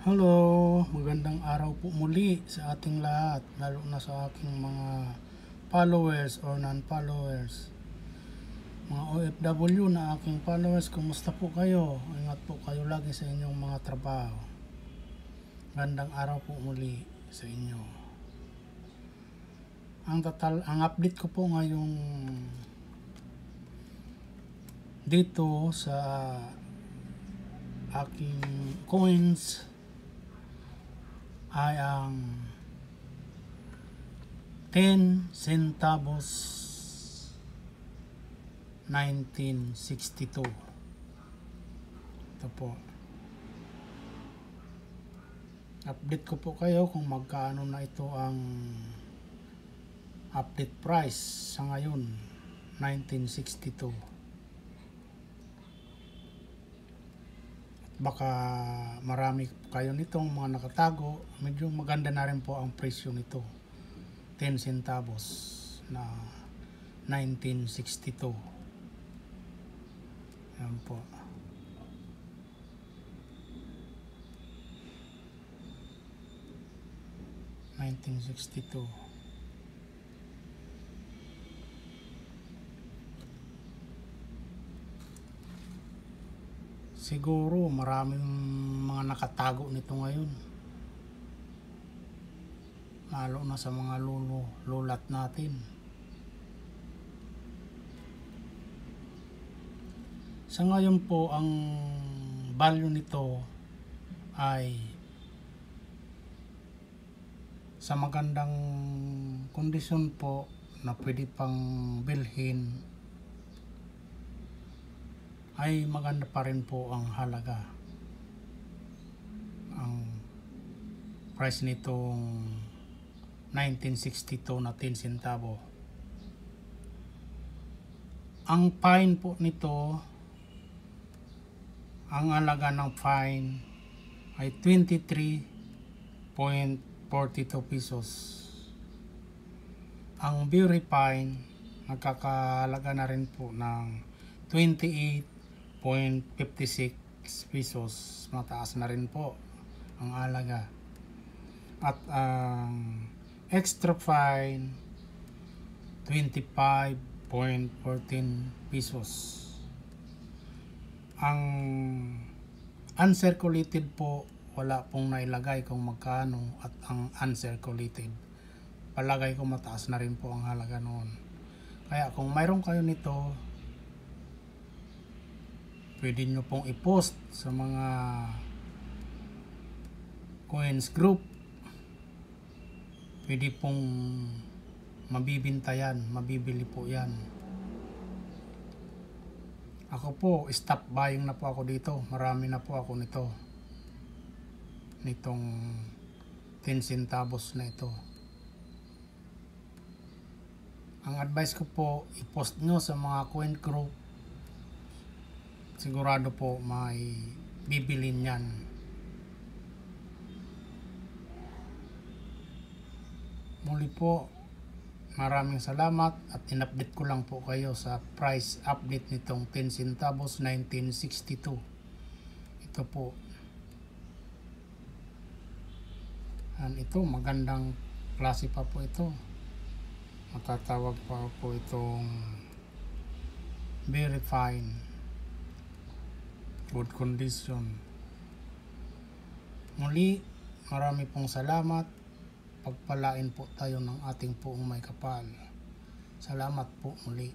Hello, magandang araw po muli sa ating lahat, lalo na sa aking mga followers or non-followers. Mga OFW na aking followers, kumusta po kayo? Ingat po kayo lagi sa inyong mga trabaho. Magandang araw po muli sa inyo. Ang update ko po ngayong dito sa aking coins ay ang 10 centavos 1962. Ito po. Update ko po kayo kung magkano na ito ang update price sa ngayon, 1962. Baka marami kayo nitong mga nakatago, medyo maganda na rin po ang presyo nito, 10 centavos na 1962. Yan po. $1962. Siguro maraming mga nakatago nito ngayon, lalo na sa mga lulat natin. Sa ngayon po, ang value nito ay sa magandang kondisyon po na pwede pang bilhin, ay maganda pa rin po ang halaga. Ang price nitong 1962 na 10 centavo. Ang fine po nito, ang halaga ng fine ay 23.42 pesos. Ang very fine, nagkakahalaga na rin po ng 28.56 pesos. Mataas na rin po ang halaga. At ang extra fine, 25.14 pesos. Ang uncirculated po, wala pong nailagay kung magkano, at ang uncirculated, palagay ko mataas na rin po ang halaga noon. Kaya kung mayroon kayo nito, pwede nyo pong i-post sa mga coins group. Pwede pong mabibinta yan, mabibili po yan. Ako po, stop buying na po ako dito. Marami na po ako nitong 10 centavos na ito. Ang advice ko po, i-post nyo sa mga coin group. Sigurado po may bibilin yan. Muli po, maraming salamat, at in-update ko lang po kayo sa price update nitong 10 centavos 1962. Ito po. Ito, magandang klase pa po ito. Matatawag pa po itong very fine, good condition. Muli, marami pong salamat. Pagpalain po tayo ng ating poong may kapal. Salamat po muli.